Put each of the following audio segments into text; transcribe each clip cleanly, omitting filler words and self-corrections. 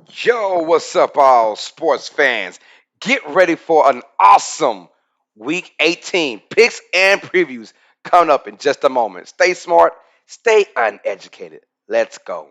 Yo, what's up, all sports fans? Get ready for an awesome Week 18 picks and previews coming up in just a moment. Stay smart, stay uneducated. Let's go.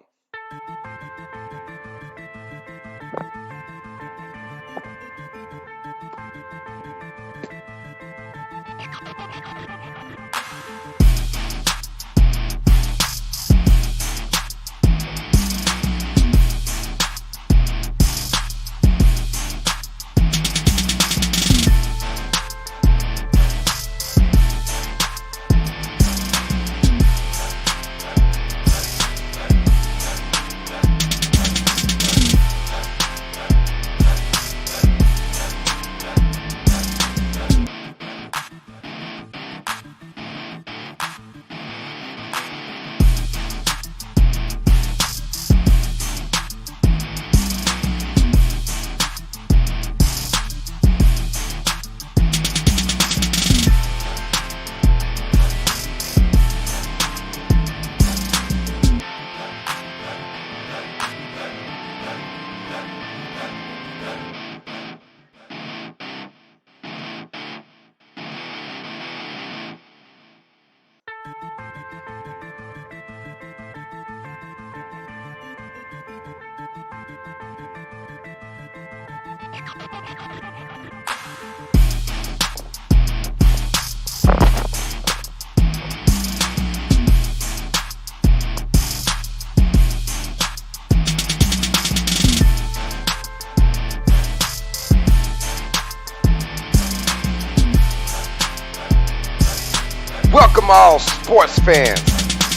Welcome, all sports fans,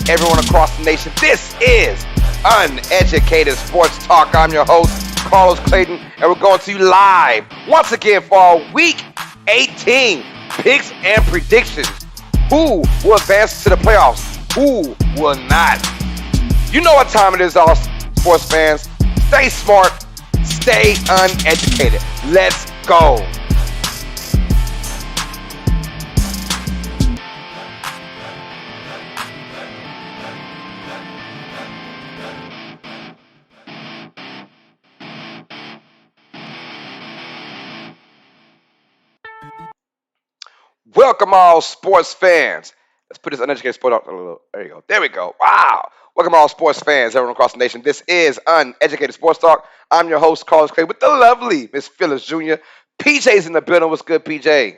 everyone across the nation. This is Uneducated Sports Talk. I'm your host, Carlos Clayton, and we're going to you live once again for our Week 18 picks and predictions. Who will advance to the playoffs? Who will not? You know what time it is, all sports fans. Stay smart, stay uneducated. Let's go. Welcome, all sports fans. Let's put this uneducated sport up a little. There you go. There we go. Wow. Welcome, all sports fans, everyone across the nation. This is Uneducated Sports Talk. I'm your host, Carlos Clay, with the lovely Miss Phyllis Jr. PJ's in the building. What's good, PJ?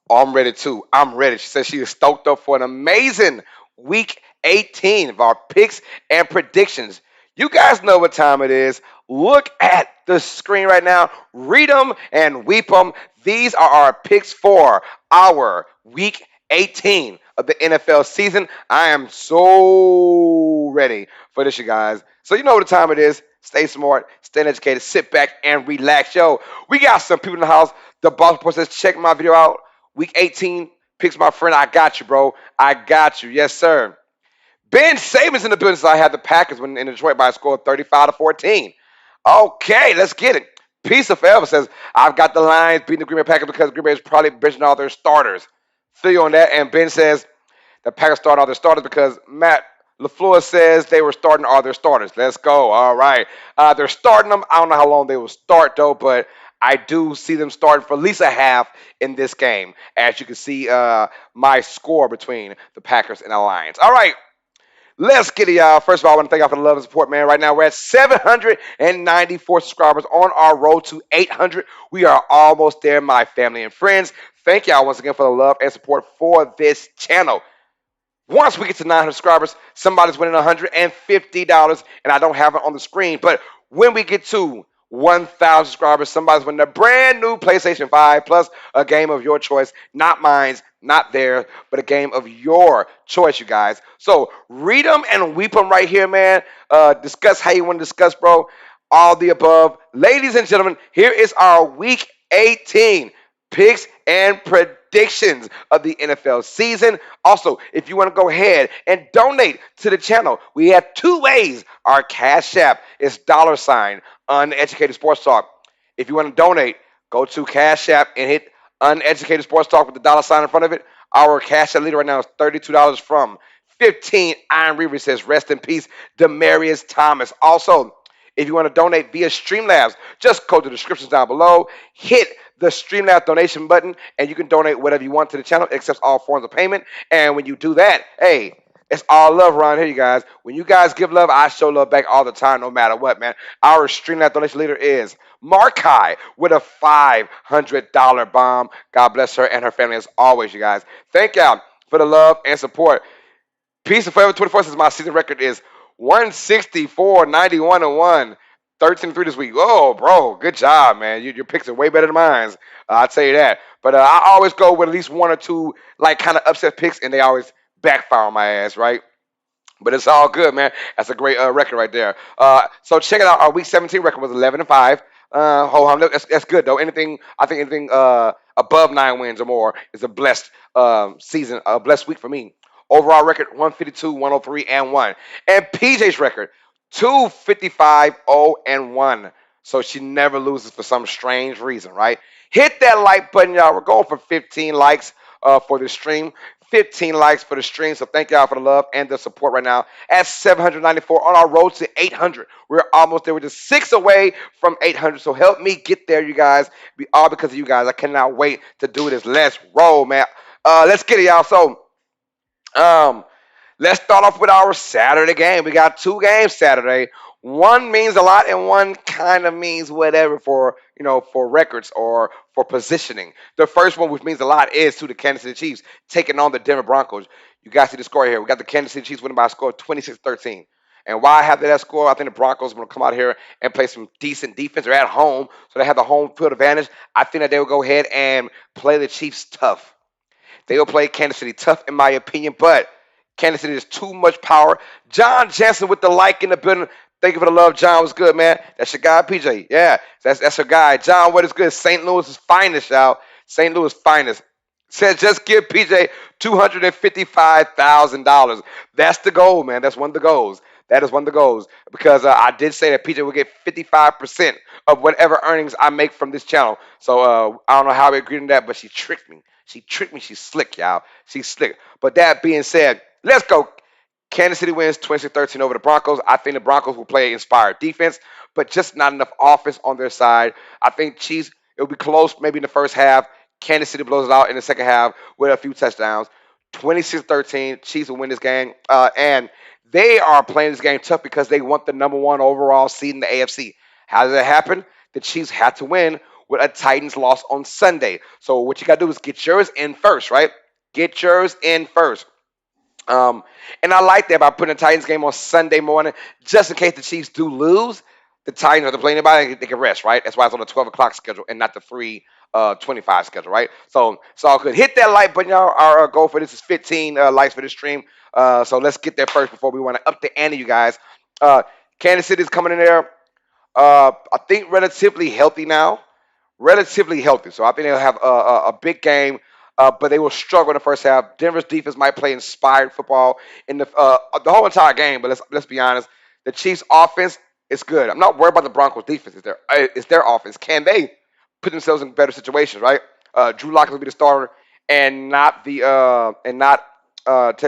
Oh, I'm ready too. I'm ready. She says she is stoked up for an amazing week 18 of our picks and predictions. You guys know what time it is. Look at the screen right now. Read them and weep them. These are our picks for our week 18 of the NFL season. I am so ready for this, you guys. So you know what time it is. Stay smart, stay educated, sit back and relax. Yo, we got some people in the house. The Baltimore says, check my video out. Week 18 picks, my friend. I got you, bro. I got you. Yes, sir. Ben Saban's in the business. I had the Packers when in Detroit by a score of 35-14. Okay, let's get it. Peace of Forever says, I've got the Lions beating the Green Bay Packers because Green Bay is probably benching all their starters. Feel you on that. And Ben says the Packers starting all their starters because Matt LaFleur says they were starting all their starters. Let's go. All right. They're starting them. I don't know how long they will start, though, but I do see them starting for at least a half in this game. As you can see, my score between the Packers and the Lions. All right. Let's get it, y'all. First of all, I want to thank y'all for the love and support, man. Right now, we're at 794 subscribers on our road to 800. We are almost there, my family and friends. Thank y'all once again for the love and support for this channel. Once we get to 900 subscribers, somebody's winning $150, and I don't have it on the screen. But when we get to 1,000 subscribers, somebody's winning a brand new PlayStation 5 plus a game of your choice, not mine's, not theirs, but a game of your choice, you guys. So read them and weep them right here, man. Discuss how you want to discuss, bro. All the above. Ladies and gentlemen, here is our Week 18 picks and predictions of the NFL season. Also, if you want to go ahead and donate to the channel, we have two ways. Our Cash App is $ Uneducated Sports Talk. If you want to donate, go to Cash App and hit Uneducated Sports Talk with the $ in front of it. Our Cash App leader right now is $32 from 15 Iron Reaver says, rest in peace, Demarius Thomas. Also, If you want to donate via Streamlabs, just go to the descriptions down below, hit the Streamlabs donation button, and you can donate whatever you want to the channel. It accepts all forms of payment. And when you do that, hey, it's all love around here, you guys. When you guys give love, I show love back all the time, no matter what, man. Our Streamlabs donation leader is Markai with a $500 bomb. God bless her and her family as always, you guys. Thank y'all for the love and support. Peace and Forever 24 says my season record is 164, 91 and 1, 13 3 this week. Oh, bro, good job, man. Your picks are way better than mine. I'll tell you that. But I always go with at least one or two, like, kind of upset picks, and they always backfire on my ass, right? But it's all good, man. That's a great record right there. So check it out. Our Week 17 record was 11 and 5. Hold on, that's good though. I think anything above 9 wins or more is a blessed season, a blessed week for me. Overall record 152, 103, and 1. And PJ's record 255, 0, and 1. So she never loses for some strange reason, right? Hit that like button, y'all. We're going for 15 likes for the stream. 15 likes for the stream. So thank y'all for the love and the support right now. At 794 on our road to 800. We're almost there. We're just 6 away from 800. So help me get there, you guys. All because of you guys. I cannot wait to do this. Let's roll, man. Let's get it, y'all. So um, let's start off with our Saturday game. We got 2 games Saturday. One means a lot, and one kind of means whatever for for records or for positioning. The first one, which means a lot, is to the Kansas City Chiefs taking on the Denver Broncos. You guys see the score here. We got the Kansas City Chiefs winning by a score of 26-13. And why I have that score, I think the Broncos are going to come out here and play some decent defense. They're at home, so they have the home field advantage. I think that they will go ahead and play the Chiefs tough. They will play Kansas City tough, in my opinion, but Kansas City is too much power. John Jansen with the like in the building. Thank you for the love, John. What's good, man? That's your guy, PJ. Yeah, that's your guy. John, what is good? St. Louis's finest, y'all. St. Louis finest. Said just give PJ $255,000. That's the goal, man. That's one of the goals. That is one of the goals. Because I did say that PJ will get 55% of whatever earnings I make from this channel. So I don't know how we agreed on that, but she tricked me. She tricked me. She's slick, y'all. She's slick. But that being said, let's go. Kansas City wins 26-13 over the Broncos. I think the Broncos will play inspired defense, but just not enough offense on their side. I think Chiefs, it'll be close maybe in the first half. Kansas City blows it out in the second half with a few touchdowns. 26-13, Chiefs will win this game. And they are playing this game tough because they want the number 1 overall seed in the AFC. How does that happen? The Chiefs had to win with a Titans loss on Sunday. So what you got to do is get yours in first, right? Get yours in first. And I like that by putting a Titans game on Sunday morning, just in case the Chiefs do lose. The Titans have to play anybody, they can rest, right? That's why it's on the 12 o'clock schedule and not the 3:25 schedule, right? So it's all good. Hit that like button, y'all. Our goal for this is 15 likes for this stream. So let's get there first before we want to up the ante, you guys. Kansas City is coming in there, I think, relatively healthy now. Relatively healthy. So I think they'll have a big game. But they will struggle in the first half. Denver's defense might play inspired football in the whole entire game. But let's be honest, the Chiefs' offense is good. I'm not worried about the Broncos' defense. It's their offense. Can they put themselves in better situations? Right? Drew Lock will be the starter, and not Teddy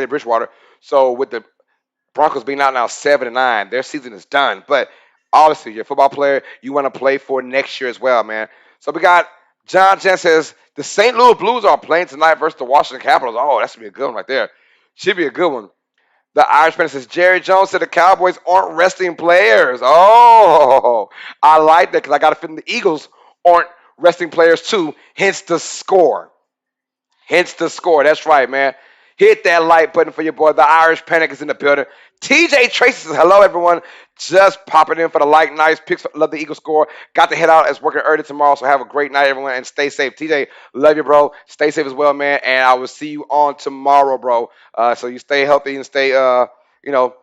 Bridgewater. So with the Broncos being out now 7-9, their season is done. But obviously, you're a football player. You want to play for next year as well, man. So we got John Chen says the St. Louis Blues are playing tonight versus the Washington Capitals. Oh, that should be a good one right there. Should be a good one. The Irishman says Jerry Jones said the Cowboys aren't resting players. Oh, I like that because I got a feeling the Eagles aren't resting players too. Hence the score. Hence the score. That's right, man. Hit that like button for your boy. The Irish Panic is in the building. TJ Tracy says, hello, everyone. Just popping in for the like. Nice picks. Love the Eagle score. Got to head out. It's working early tomorrow, so have a great night, everyone, and stay safe. TJ, love you, bro. Stay safe as well, man, and I will see you on tomorrow, bro. So you stay healthy and stay,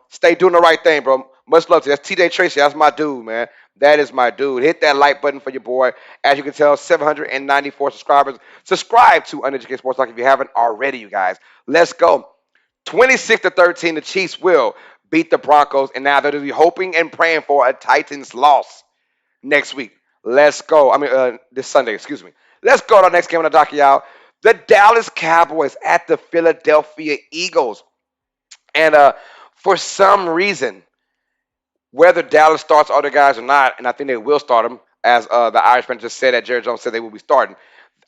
stay doing the right thing, bro. Much love to you. That's TJ Tracy. That's my dude, man. That is my dude. Hit that like button for your boy. As you can tell, 794 subscribers. Subscribe to Uneducated Sports Talk if you haven't already, you guys. Let's go. 26-13, the Chiefs will beat the Broncos, and now they'll be hoping and praying for a Titans loss next week. Let's go. This Sunday, excuse me. Let's go to our next game on the docket, y'all. The Dallas Cowboys at the Philadelphia Eagles. And for some reason, Whether Dallas starts other guys or not, and I think they will start them, as the Irishman just said that Jerry Jones said they will be starting.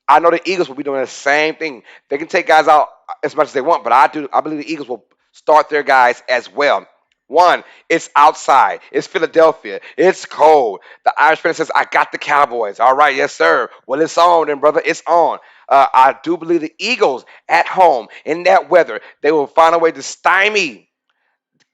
I know the Eagles will be doing the same thing. They can take guys out as much as they want, but I believe the Eagles will start their guys as well. One, it's outside. It's Philadelphia. It's cold. The Irishman says, I got the Cowboys. All right, yes, sir. Well, it's on then, brother. It's on. I do believe the Eagles at home in that weather, they will find a way to stymie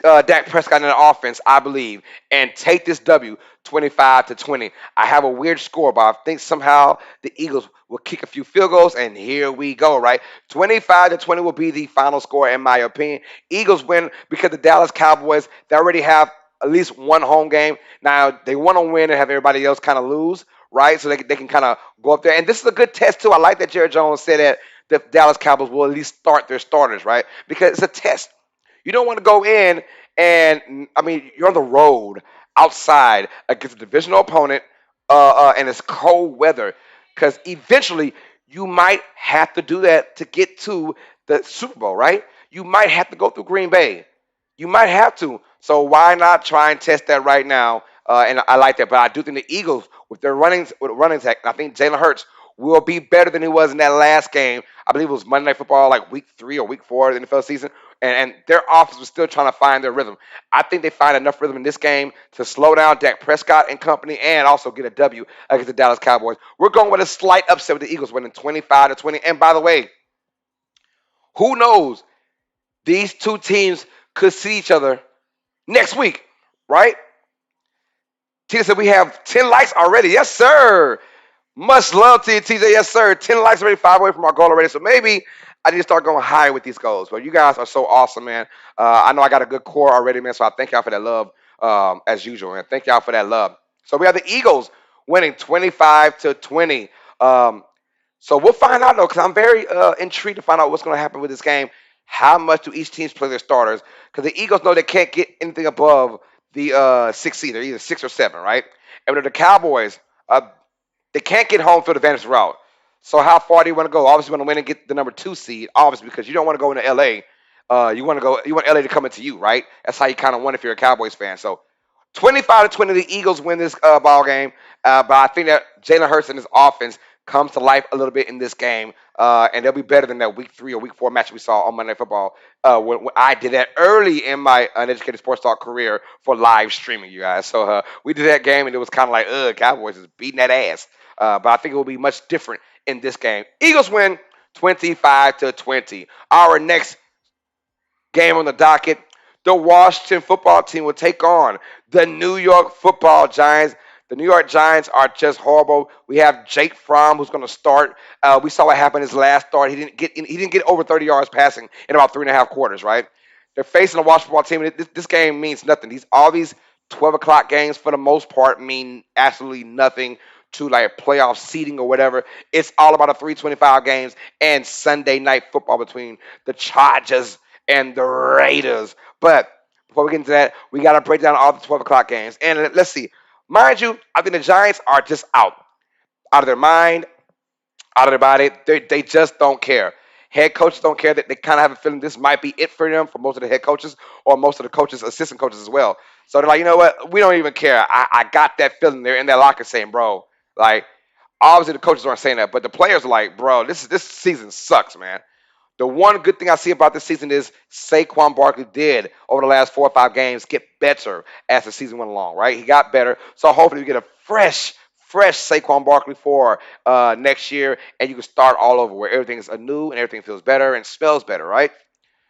Dak Prescott in the offense, I believe, and take this W 25-20. I have a weird score, but I think somehow the Eagles will kick a few field goals, and here we go, right? 25-20 will be the final score, in my opinion. Eagles win because the Dallas Cowboys, they already have at least one home game. Now, they want to win and have everybody else kind of lose, right? So they can kind of go up there. And this is a good test, too. I like that Jerry Jones said that the Dallas Cowboys will at least start their starters, right? Because it's a test. You don't want to go in and I mean you're on the road outside against a divisional opponent, and it's cold weather because eventually you might have to do that to get to the Super Bowl, right? You might have to go through Green Bay. You might have to. So why not try and test that right now? And I like that. But I do think the Eagles, with running attack, I think Jalen Hurts will be better than he was in that last game. I believe it was Monday Night Football, like week 3 or week 4 of the NFL season. And their offense was still trying to find their rhythm. I think they find enough rhythm in this game to slow down Dak Prescott and company and also get a W against the Dallas Cowboys. We're going with a slight upset with the Eagles winning 25-20. And by the way, who knows? These two teams could see each other next week, right? Tina said we have 10 likes already. Yes, sir. Much love to you, TJ. Yes, sir. 10 likes already, 5 away from our goal already. So maybe I need to start going higher with these goals. But you guys are so awesome, man. I know I got a good core already, man. So I thank y'all for that love, as usual, man. Thank y'all for that love. So we have the Eagles winning 25-20. So we'll find out, though, because I'm very intrigued to find out what's going to happen with this game. How much do each team play their starters? Because the Eagles know they can't get anything above the 6 seed. They're either 6 or 7, right? And with the Cowboys, they can't get home field advantage route. So how far do you want to go? Obviously, you want to win and get the number 2 seed, obviously, because you don't want to go into LA. You want LA to come into you, right? That's how you kind of want if you're a Cowboys fan. So 25-20, the Eagles win this ball game. But I think that Jalen Hurts and his offense comes to life a little bit in this game, and they'll be better than that week 3 or week 4 match we saw on Monday Night Football. When I did that early in my uneducated sports talk career for live streaming, you guys. So we did that game, and it was kind of like, Cowboys is beating that ass. But I think it will be much different in this game. Eagles win 25-20. Our next game on the docket, the Washington football team will take on the New York football Giants. The New York Giants are just horrible. We have Jake Fromm who's going to start. We saw what happened his last start. He didn't get over 30 yards passing in about 3.5 quarters. Right? They're facing a Washington football team. This game means nothing. All these 12 o'clock games for the most part mean absolutely nothing to like playoff seeding or whatever. It's all about the 325 games and Sunday night football between the Chargers and the Raiders. But before we get into that, we got to break down all the 12 o'clock games. And let's see. Mind you, I think the Giants are just out of their mind, out of their body. They just don't care. Head coaches don't care. That they kind of have a feeling this might be it for them for most of the head coaches or most of the coaches, assistant coaches as well. So they're like, you know what? We don't even care. I got that feeling. They're in that locker saying, bro, like, obviously the coaches aren't saying that, but the players are like, bro, this season sucks, man. The one good thing I see about this season is Saquon Barkley did over the last 4 or 5 games get better as the season went along, right? He got better. So hopefully we get a fresh Saquon Barkley for next year, and you can start all over where everything is anew and everything feels better and smells better, right?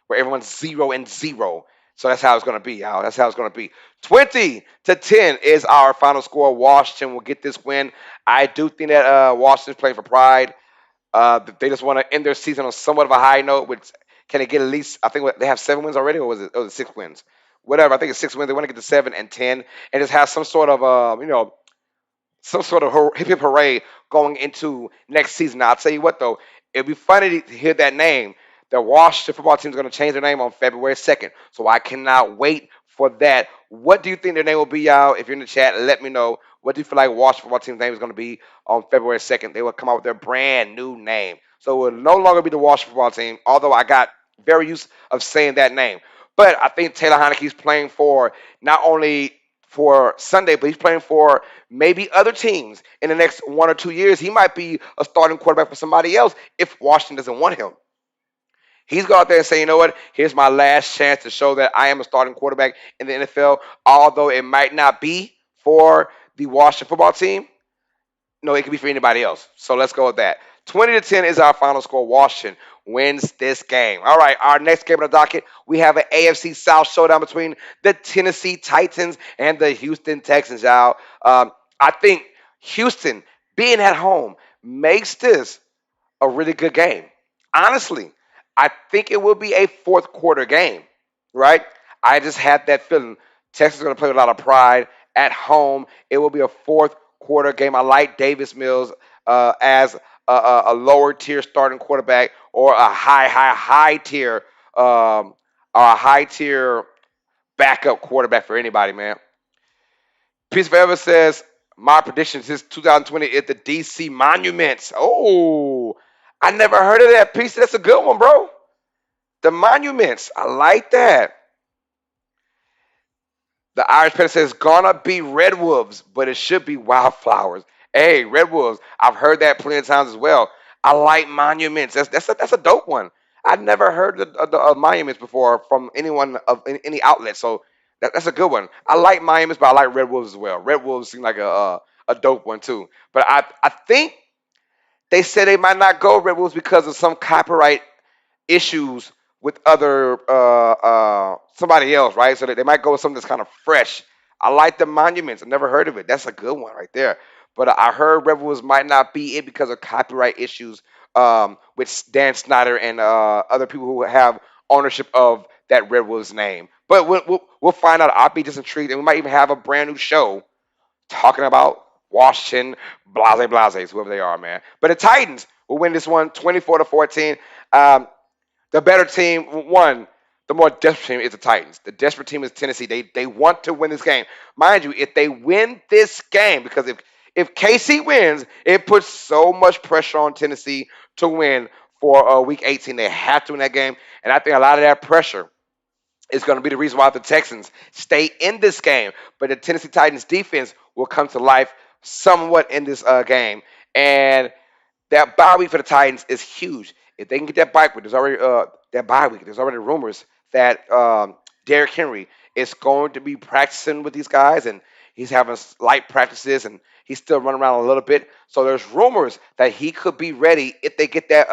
Where everyone's 0-0. So that's how it's going to be, y'all. That's how it's going to be. 20-10 is our final score. Washington will get this win. I do think that Washington's playing for pride. They just want to end their season on somewhat of a high note. Which can they get at least? I think they have 7 wins already, or was it 6 wins? Whatever. I think it's 6 wins. They want to get to 7 and 10, and just have some sort of some sort of hip hip hooray going into next season. Now, I'll tell you what though, it'd be funny to hear that name. The Washington football team is going to change their name on February 2nd, so I cannot wait for that. What do you think their name will be, y'all? If you're in the chat, let me know. What do you feel like Washington football team's name is going to be on February 2nd? They will come out with their brand new name. So it will no longer be the Washington football team, although I got very used of saying that name. But I think Taylor Heinicke's playing for not only for Sunday, but he's playing for maybe other teams in the next 1 or 2 years. He might be a starting quarterback for somebody else if Washington doesn't want him. He's go out there and say, you know what? Here's my last chance to show that I am a starting quarterback in the NFL. Although it might not be for the Washington football team, no, it could be for anybody else. So let's go with that. 20-10 is our final score. Washington wins this game. All right, our next game on the docket, we have an AFC South showdown between the Tennessee Titans and the Houston Texans, y'all. I think Houston being at home makes this a really good game. Honestly, I think it will be a fourth quarter game, right? I just had that feeling. Texas is going to play with a lot of pride at home. It will be a fourth quarter game. I like Davis Mills as a lower tier starting quarterback or a high tier or a high tier backup quarterback for anybody, man. Peace Forever says, my prediction since 2020 is the DC Monuments. Oh, I never heard of that piece. That's a good one, bro. The Monuments. I like that. The Irish Panther says, gonna be Red Wolves, but it should be Wildflowers. Hey, Red Wolves. I've heard that plenty of times as well. I like Monuments. That's a dope one. I've never heard of Monuments before from anyone of any outlet. So that's a good one. I like Monuments, but I like Red Wolves as well. Red Wolves seem like a dope one too. But I think they said they might not go Red Wolves because of some copyright issues with other somebody else, right? So they might go with something that's kind of fresh. I like the Monuments. I never heard of it. That's a good one right there. But I heard Rebels might not be it because of copyright issues with Dan Snyder and other people who have ownership of that Red Wolves name. But we'll find out. I'll be just intrigued, and we might even have a brand new show talking about Washington, blase, whoever they are, man. But the Titans will win this one 24-14. Um, the better team won. The more desperate team is the Titans. The desperate team is Tennessee. They want to win this game. Mind you, if they win this game, because if KC wins, it puts so much pressure on Tennessee to win for Week 18. They have to win that game, and I think a lot of that pressure is going to be the reason why the Texans stay in this game. But the Tennessee Titans defense will come to life somewhat in this game, and that bye week for the Titans is huge. If they can get that bye week, there's already that bye week. There's already rumors that Derrick Henry is going to be practicing with these guys, and he's having light practices, and he's still running around a little bit. So there's rumors that he could be ready if they get that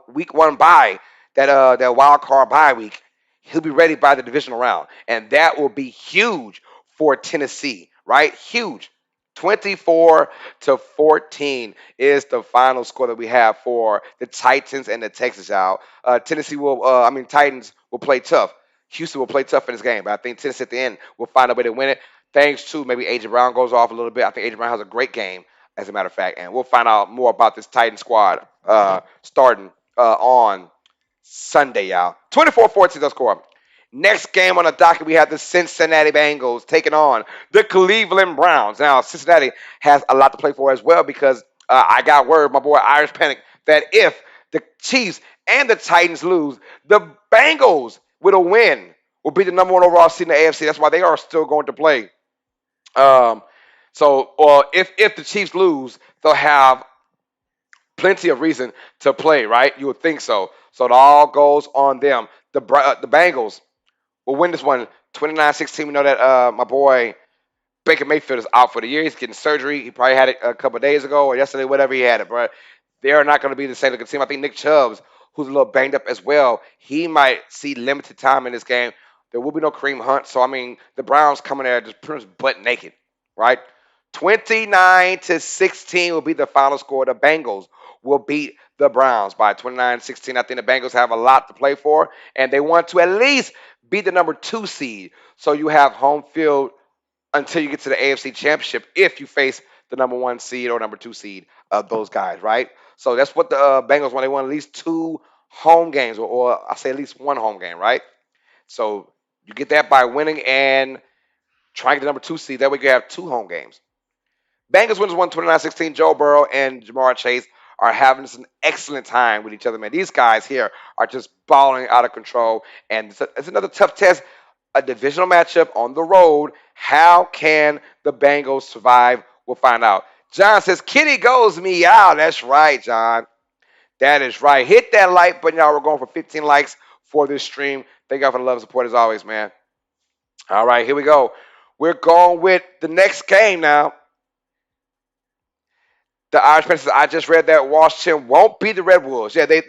week one bye, that wild card bye week. He'll be ready by the divisional round, and that will be huge for Tennessee, right? Huge. 24-14 is the final score that we have for the Titans and the Texans, y'all. Titans will play tough. Houston will play tough in this game, but I think Tennessee at the end will find a way to win it. Thanks to maybe AJ Brown goes off a little bit. I think AJ Brown has a great game, as a matter of fact, and we'll find out more about this Titan squad starting on Sunday, y'all. 24-14 the score. Next game on the docket, we have the Cincinnati Bengals taking on the Cleveland Browns. Now, Cincinnati has a lot to play for as well because I got word, my boy Irish Panic, that if the Chiefs and the Titans lose, the Bengals with a win will be the number one overall seed in the AFC. That's why they are still going to play. Um, if the Chiefs lose, they'll have plenty of reason to play, right? You would think so. So it all goes on them. The Bengals will win this one 29-16. We know that my boy Baker Mayfield is out for the year. He's getting surgery. He probably had it a couple of days ago or yesterday, whatever he had it, but they are not going to be the same looking team. I think Nick Chubbs, who's a little banged up as well, he might see limited time in this game. There will be no Kareem Hunt. So, I mean, the Browns coming there just pretty much butt naked, right? 29-16 will be the final score. The Bengals will beat the Browns by 29-16. I think the Bengals have a lot to play for, and they want to at least be the number 2 seed. So you have home field until you get to the AFC Championship if you face the number 1 seed or number 2 seed of those guys, right? So that's what the Bengals want. They want at least 2 home games, or I say at least 1 home game, right? So you get that by winning and trying to get the number 2 seed. That way you have 2 home games. Bengals wins 129-16. Joe Burrow and Jamar Chase are having an excellent time with each other, man. These guys here are just balling out of control, and it's another tough test a divisional matchup on the road. How can the Bengals survive? We'll find out. John says, Kitty goes meow. That's right, John. That is right. Hit that like button, y'all. We're going for 15 likes for this stream. Thank y'all for the love and support as always, man. All right, here we go. We're going with the next game now. The Irish Panthers. I just read that Washington won't beat the Red Wolves. Yeah, they.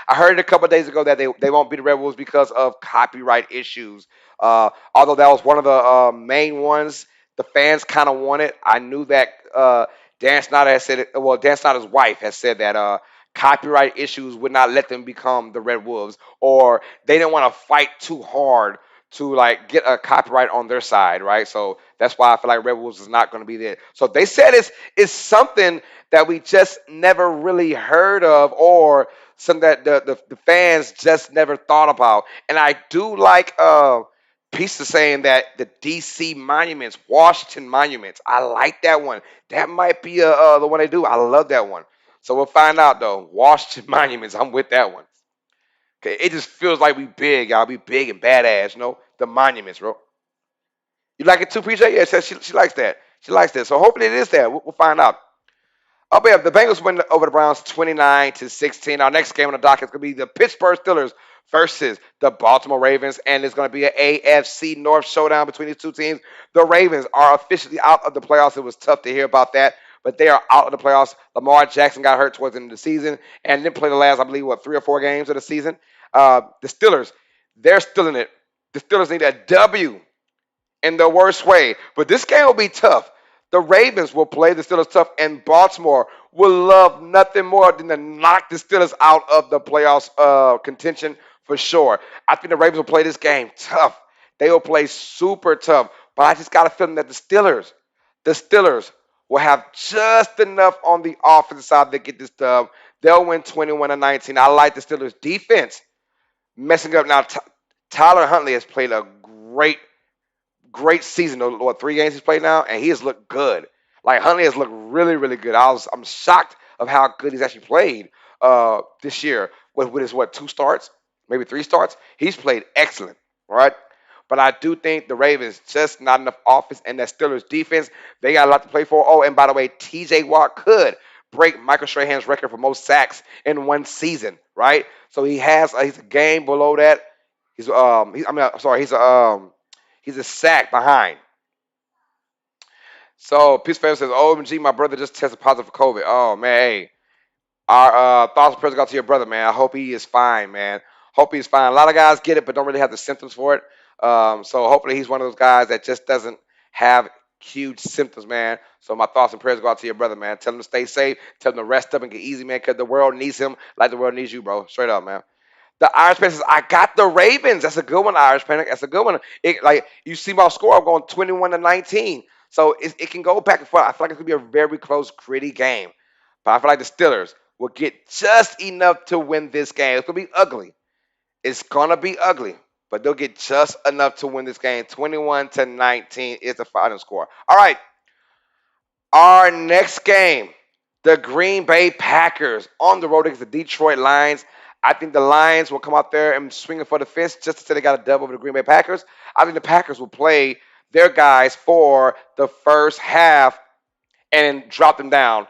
I heard it a couple of days ago that they won't beat the Red Wolves because of copyright issues. Although that was one of the main ones the fans kind of wanted. I knew that Dan Snyder has said it. Well, Dan Snyder's wife has said that copyright issues would not let them become the Red Wolves, or they didn't want to fight too hard to like get a copyright on their side, right? So that's why I feel like Red Wolves is not going to be there. So they said it's something that we just never really heard of, or something that the fans just never thought about. And I do like pieces saying that the DC monuments, Washington monuments. I like that one. That might be the one they do. I love that one. So we'll find out though. Washington monuments. I'm with that one. Okay, it just feels like we big, y'all. Be big and badass, you know? The monuments, bro. You like it too, PJ? Yeah, she likes that. She likes that. So hopefully it is that. We'll find out. Oh, but yeah, the Bengals win over the Browns 29-16. Our next game on the docket is going to be the Pittsburgh Steelers versus the Baltimore Ravens, and it's going to be an AFC North showdown between these two teams. The Ravens are officially out of the playoffs. It was tough to hear about that, but they are out of the playoffs. Lamar Jackson got hurt towards the end of the season and didn't play the last, I believe, 3 or 4 games of the season. The Steelers, they're still in it. The Steelers need a W in the worst way. But this game will be tough. The Ravens will play the Steelers tough, and Baltimore will love nothing more than to knock the Steelers out of the playoffs contention for sure. I think the Ravens will play this game tough. They will play super tough. But I just got a feeling that the Steelers will have just enough on the offensive side to get this dub. They'll win 21-19. I like the Steelers defense messing up now. Tyler Huntley has played a great season. What, 3 games he's played now, and he has looked good. Like Huntley has looked really, really good. I'm shocked of how good he's actually played this year with his 2 starts, maybe 3 starts. He's played excellent, right? But I do think the Ravens just not enough offense, and that Steelers defense, they got a lot to play for. Oh, and by the way, T.J. Watt could break Michael Strahan's record for most sacks in one season, right? So he's a game below that. He's a sack behind. So Peace Fan says, OMG, my brother just tested positive for COVID. Oh man, hey. Our thoughts and prayers go out to your brother, man. I hope he is fine, man. Hope he's fine. A lot of guys get it, but don't really have the symptoms for it. So hopefully he's one of those guys that just doesn't have huge symptoms, man. So my thoughts and prayers go out to your brother, man. Tell him to stay safe. Tell him to rest up and get easy, man, because the world needs him like the world needs you, bro. Straight up, man. The Irish Panthers, I got the Ravens. That's a good one, Irish Panic. That's a good one. Like you see my score, I'm going 21-19. So it can go back and forth. I feel like it's gonna be a very close, gritty game. But I feel like the Steelers will get just enough to win this game. It's gonna be ugly. It's gonna be ugly, but they'll get just enough to win this game. 21-19 is the final score. All right, our next game, the Green Bay Packers on the road against the Detroit Lions. I think the Lions will come out there and swing it for the fence just to say they got a dub over the Green Bay Packers. I think the Packers will play their guys for the first half and drop them down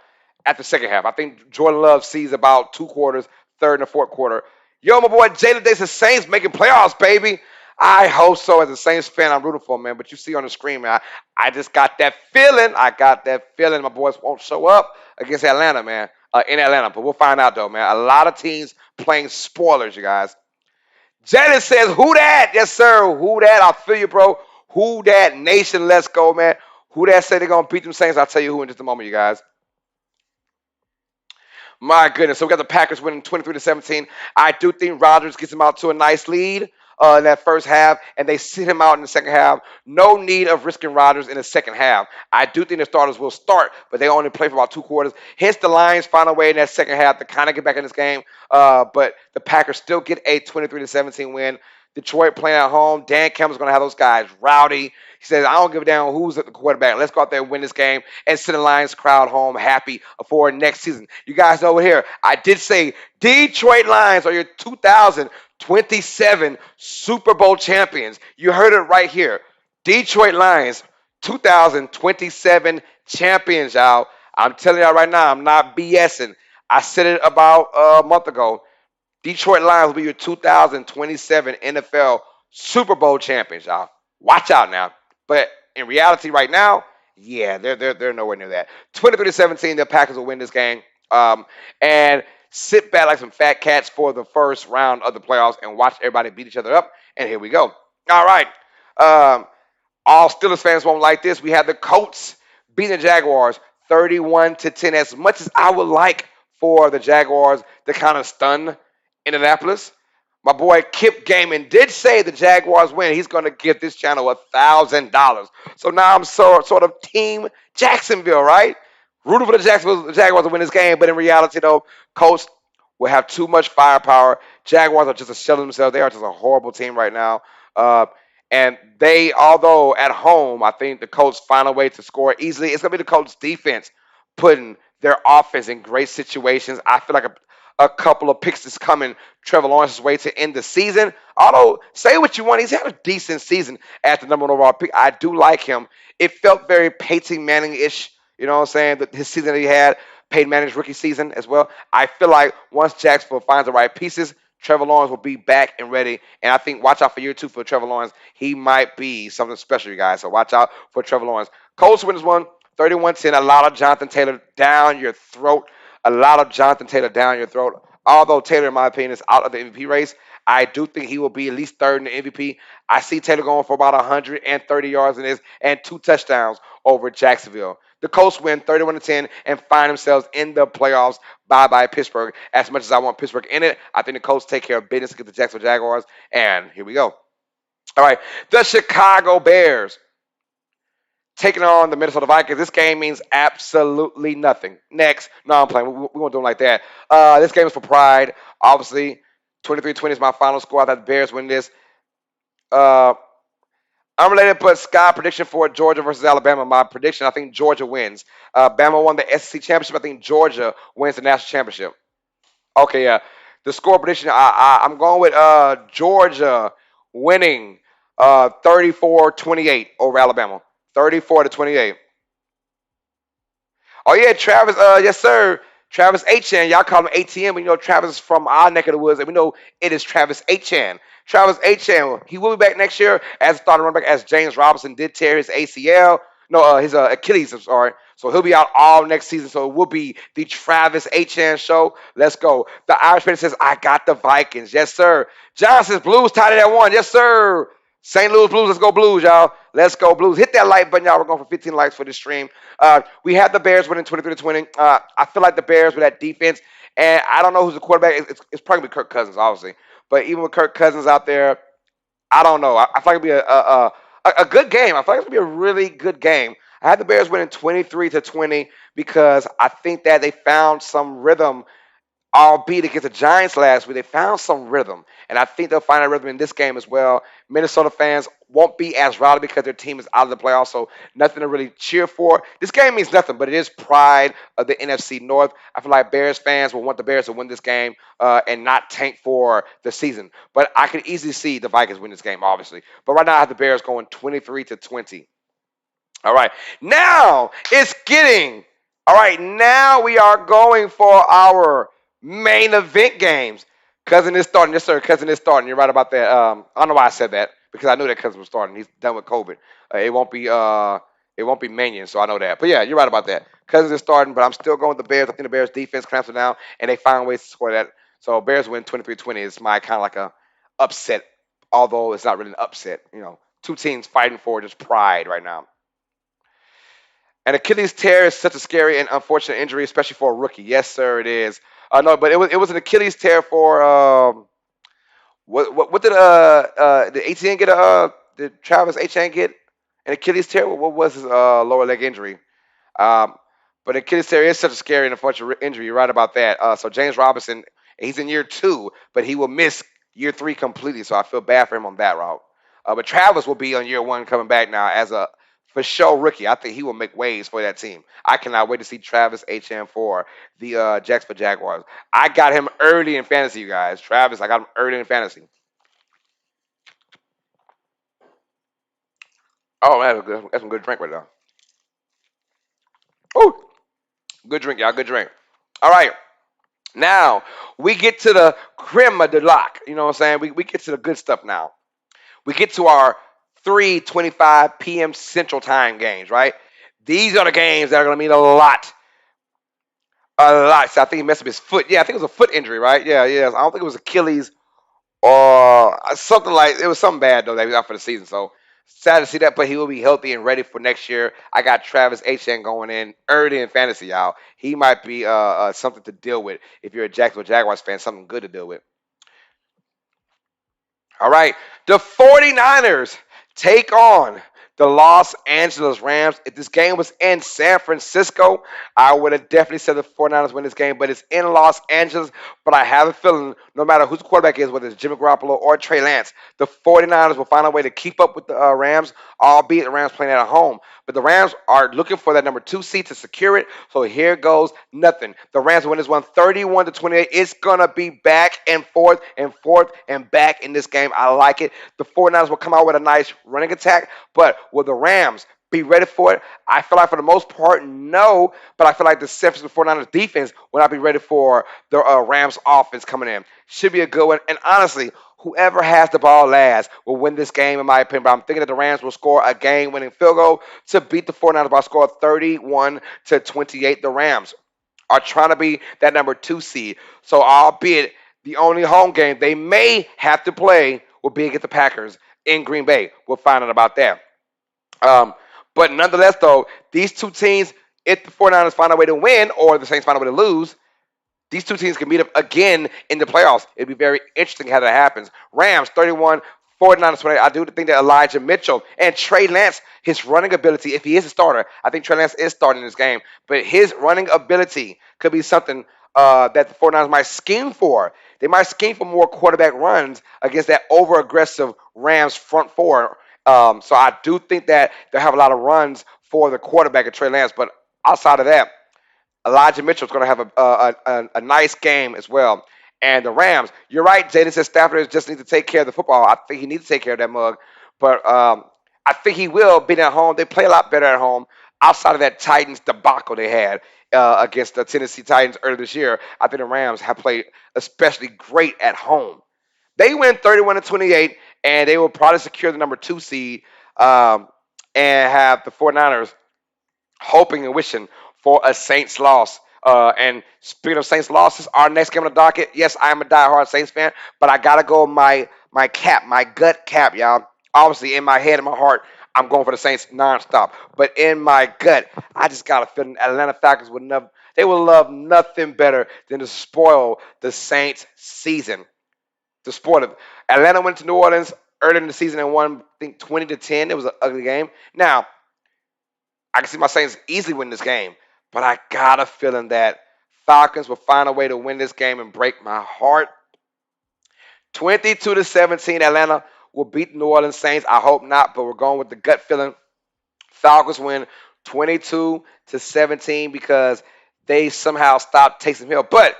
at the second half. I think Jordan Love sees about 2 quarters, third and the fourth quarter. Yo, my boy Jalen Davis, the Saints making playoffs, baby. I hope so. As a Saints fan, I'm rooting for him, man. But you see on the screen, man, I just got that feeling. I got that feeling my boys won't show up against Atlanta, man, in Atlanta. But we'll find out, though, man. A lot of teams playing spoilers, you guys. Jalen says, who that? Yes, sir. Who that? I feel you, bro. Who that? Nation, let's go, man. Who that say they're going to beat them Saints? I'll tell you who in just a moment, you guys. My goodness. So we got the Packers winning 23-17. I do think Rodgers gets them out to a nice lead in that first half, and they sit him out in the second half. No need of risking Rodgers in the second half. I do think the starters will start, but they only play for about 2 quarters. Hence, the Lions find a way in that second half to kind of get back in this game. But the Packers still get a 23-17 win. Detroit playing at home. Dan Campbell's going to have those guys rowdy. He says, I don't give a damn who's at the quarterback. Let's go out there and win this game and send the Lions crowd home happy for next season. You guys know over here, I did say Detroit Lions are your 2027 Super Bowl champions. You heard it right here. Detroit Lions, 2027 champions, y'all. I'm telling y'all right now, I'm not BSing. I said it about a month ago. Detroit Lions will be your 2027 NFL Super Bowl champions, y'all. Watch out now. But in reality, right now, yeah, they're nowhere near that. 23-17, the Packers will win this game. And sit back like some fat cats for the first round of the playoffs and watch everybody beat each other up. And here we go. All right. Um, all Steelers fans won't like this. We have the Colts beating the Jaguars 31-10. As much as I would like for the Jaguars to kind of stun Indianapolis, my boy Kip Gaiman did say the Jaguars win. He's going to give this channel $1,000. So now I'm sort of team Jacksonville, right? Rooting for the Jaguars to win this game, but in reality, though, Colts will have too much firepower. Jaguars are just a shell of themselves. They are just a horrible team right now. Uh, and they, although at home, I think the Colts find a way to score easily. It's going to be the Colts' defense putting their offense in great situations. I feel like a couple of picks is coming Trevor Lawrence's way to end the season. Although, say what you want, he's had a decent season at the number one overall pick. I do like him. It felt very Peyton Manning-ish, you know what I'm saying, his season that he had, Peyton Manning's rookie season as well. I feel like once Jacksonville finds the right pieces, Trevor Lawrence will be back and ready. And I think watch out for year two for Trevor Lawrence. He might be something special, you guys. So watch out for Trevor Lawrence. Colts win this one, 31-10. A lot of Jonathan Taylor down your throat. A lot of Jonathan Taylor down your throat. Although Taylor, in my opinion, is out of the MVP race, I do think he will be at least third in the MVP. I see Taylor going for about 130 yards in this and 2 touchdowns over Jacksonville. The Colts win 31-10 and find themselves in the playoffs. Bye-bye Pittsburgh. As much as I want Pittsburgh in it, I think the Colts take care of business against the Jacksonville Jaguars. And here we go. All right, the Chicago Bears taking on the Minnesota Vikings. This game means absolutely nothing. Next. No, I'm playing. We won't do it like that. This game is for pride. Obviously, 23-20 is my final score. I thought the Bears win this. Uh, Unrelated, but Sky prediction for Georgia versus Alabama. My prediction, I think Georgia wins. Bama won the SEC championship. I think Georgia wins the national championship. Okay, yeah. The score prediction, I'm going with Georgia winning 34-28 over Alabama. 34-28. Oh yeah, Travis. Yes sir. Travis Achan. Y'all call him ATM, but you know Travis is from our neck of the woods, and we know it is Travis Achan. Travis Achan. He will be back next year as starting running back, as James Robinson did tear his ACL. No, his Achilles. I'm sorry. So he'll be out all next season. So it will be the Travis Achan show. Let's go. The Irishman says, "I got the Vikings." Yes sir. Johnson's Blues tied it at 1. Yes sir. St. Louis Blues, let's go Blues, y'all. Let's go Blues. Hit that like button, y'all. We're going for 15 likes for this stream. We had the Bears winning 23-20. I feel like the Bears with that defense, and I don't know who's the quarterback. It's probably Kirk Cousins, obviously. But even with Kirk Cousins out there, I don't know. I feel like it'll be a good game. I feel like it's going to be a really good game. I had the Bears winning 23-20 because I think that they found some rhythm, albeit against the Giants last week. They found some rhythm, and I think they'll find a rhythm in this game as well. Minnesota fans won't be as rowdy because their team is out of the playoffs, so nothing to really cheer for. This game means nothing, but it is pride of the NFC North. I feel like Bears fans will want the Bears to win this game and not tank for the season. But I could easily see the Vikings win this game, obviously. But right now, I have the Bears going 23-20. All right, now it's getting. All right, now we are going for our main event games. Cousin is starting. Yes, sir. Cousin is starting. You're right about that. I don't know why I said that because I knew that Cousin was starting. He's done with COVID. It won't be. It won't be Manion, so I know that. But yeah, you're right about that. Cousins is starting, but I'm still going with the Bears. I think the Bears defense clamps it down, and they find ways to score that. So Bears win 23-20. It's my kind of like a upset, although it's not really an upset. You know, two teams fighting for just pride right now. An Achilles tear is such a scary and unfortunate injury, especially for a rookie. Yes, sir, it is. No, but it was an Achilles tear for what did ATN get did Travis Etienne get an Achilles tear? What was his lower leg injury? Um, but Achilles tear is such a scary and unfortunate injury. You're right about that. So James Robinson, he's in year 2, but he will miss year three completely, so I feel bad for him on that route. But Travis will be on year one coming back now as a for sure rookie. I think he will make waves for that team. I cannot wait to see Travis HM for the Jacksonville Jaguars. I got him early in fantasy, you guys. Travis, I got him early in fantasy. Oh, that's some good drink right there. Oh, good drink, y'all. Good drink. All right. Now we get to the creme de lac. You know what I'm saying? We get to the good stuff now. We get to our 3:25 p.m. Central Time games, right? These are the games that are going to mean a lot. A lot. So I think he messed up his foot. Yeah, I think it was a foot injury, right? Yeah, yeah. I don't think it was Achilles or something like it was something bad though that he was out for the season. So sad to see that, but he will be healthy and ready for next year. I got Travis Etienne going in early in fantasy, y'all. He might be something to deal with if you're a Jacksonville Jaguars fan, something good to deal with. All right. The 49ers take on the Los Angeles Rams. If this game was in San Francisco, I would have definitely said the 49ers win this game, but it's in Los Angeles. But I have a feeling no matter who the quarterback is, whether it's Jimmy Garoppolo or Trey Lance, the 49ers will find a way to keep up with the Rams, albeit the Rams playing at home. But the Rams are looking for that number two seed to secure it. So here goes nothing. The Rams win this one 31-28. It's going to be back and forth and forth and back in this game. I like it. The 49ers will come out with a nice running attack, but will the Rams be ready for it? I feel like for the most part, no, but I feel like the San Francisco 49ers defense will not be ready for the Rams offense coming in. Should be a good one. And honestly, whoever has the ball last will win this game, in my opinion. But I'm thinking that the Rams will score a game-winning field goal to beat the 49ers by a score of 31-28. The Rams are trying to be that number two seed. So albeit the only home game they may have to play will be against the Packers in Green Bay. We'll find out about that. Um, but nonetheless, though, these two teams, if the 49ers find a way to win or the Saints find a way to lose, these two teams can meet up again in the playoffs. It'd be very interesting how that happens. Rams 31, 49ers 20. I do think that Elijah Mitchell and Trey Lance, his running ability, if he is a starter, I think Trey Lance is starting this game, but his running ability could be something that the 49ers might scheme for. They might scheme for more quarterback runs against that over aggressive Rams front four. So I do think that they'll have a lot of runs for the quarterback of Trey Lance, but outside of that, Elijah Mitchell's going to have a nice game as well. And the Rams, you're right, Jaden says Stafford just needs to take care of the football. I think he needs to take care of that mug. But I think he will, being at home. They play a lot better at home outside of that Titans debacle they had against the Tennessee Titans earlier this year. I think the Rams have played especially great at home. They win 31-28, and they will probably secure the number two seed and have the 49ers hoping and wishing for a Saints loss. And speaking of Saints losses, our next game on the docket, yes, I'm a diehard Saints fan, but I gotta go my cap, my gut cap, y'all. Obviously, in my head and my heart, I'm going for the Saints nonstop. But in my gut, I just got a feeling Atlanta Falcons would never, they would love nothing better than to spoil the Saints season. To spoil it. Atlanta went to New Orleans earlier in the season and won, I think 20-10. It was an ugly game. Now, I can see my Saints easily win this game, but I got a feeling that Falcons will find a way to win this game and break my heart. 22-17, Atlanta will beat the New Orleans Saints. I hope not, but we're going with the gut feeling. Falcons win 22-17 because they somehow stopped Taysom Hill. But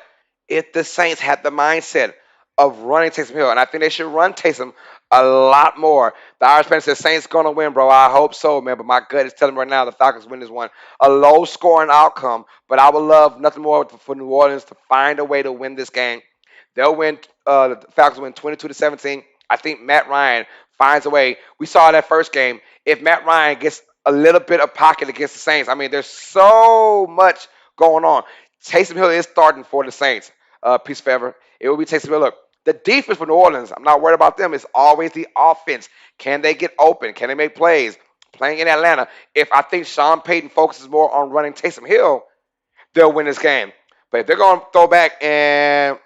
if the Saints had the mindset of running Taysom Hill, and I think they should run Taysom a lot more. The Irish fan says Saints gonna win, bro. I hope so, man. But my gut is telling me right now the Falcons win this one. A low scoring outcome, but I would love nothing more for New Orleans to find a way to win this game. They'll win. The Falcons win 22-17. I think Matt Ryan finds a way. We saw that first game. If Matt Ryan gets a little bit of pocket against the Saints, I mean, there's so much going on. Taysom Hill is starting for the Saints. Peace forever. It will be Taysom Hill. Look, the defense for New Orleans, I'm not worried about them. It's always the offense. Can they get open? Can they make plays? Playing in Atlanta, if I think Sean Payton focuses more on running Taysom Hill, they'll win this game. But if they're going to throw back and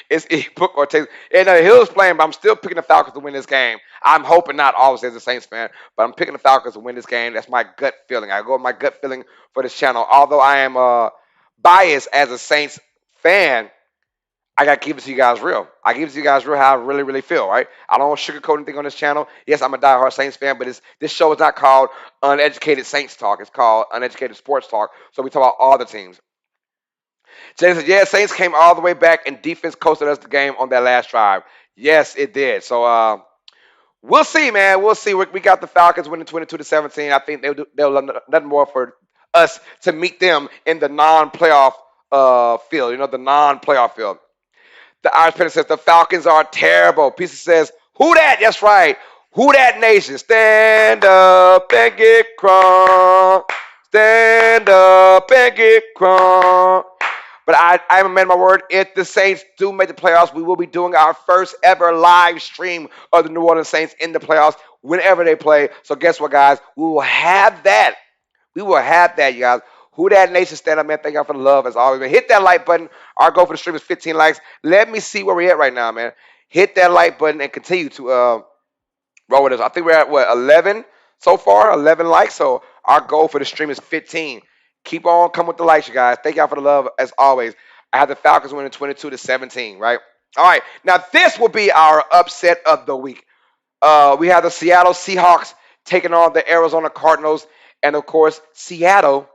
it's Ebook or Taysom. And Hill's playing, but I'm still picking the Falcons to win this game. I'm hoping not, obviously, as a Saints fan, but I'm picking the Falcons to win this game. That's my gut feeling. I go with my gut feeling for this channel. Although I am biased as a Saints fan, I gotta give it to you guys real. I give it to you guys real how I really, really feel, right? I don't sugarcoat anything on this channel. Yes, I'm a diehard Saints fan, but this show is not called Uneducated Saints Talk. It's called Uneducated Sports Talk. So we talk about all the teams. Jay said, yeah, Saints came all the way back and defense coasted us the game on that last drive. Yes, it did. So we'll see, man. We'll see. We got the Falcons winning 22-17. I think they'll do nothing more for us to meet them in the non-playoff field. The non-playoff field. The Irish Pennant says the Falcons are terrible. Pisa says, who that? That's right. Who that nation? Stand up and get crunk. Stand up and get crunk. But I haven't made my word. If the Saints do make the playoffs, we will be doing our first ever live stream of the New Orleans Saints in the playoffs whenever they play. So guess what, guys? We will have that. We will have that, you guys. Who that nation stand up, man? Thank y'all for the love as always. Man. Hit that like button. Our goal for the stream is 15 likes. Let me see where we're at right now, man. Hit that like button and continue to roll with us. I think we're at 11 so far, 11 likes. So our goal for the stream is 15. Keep on coming with the likes, you guys. Thank y'all for the love as always. I have the Falcons winning 22-17, right? All right. Now this will be our upset of the week. We have the Seattle Seahawks taking on the Arizona Cardinals, and of course, Seattle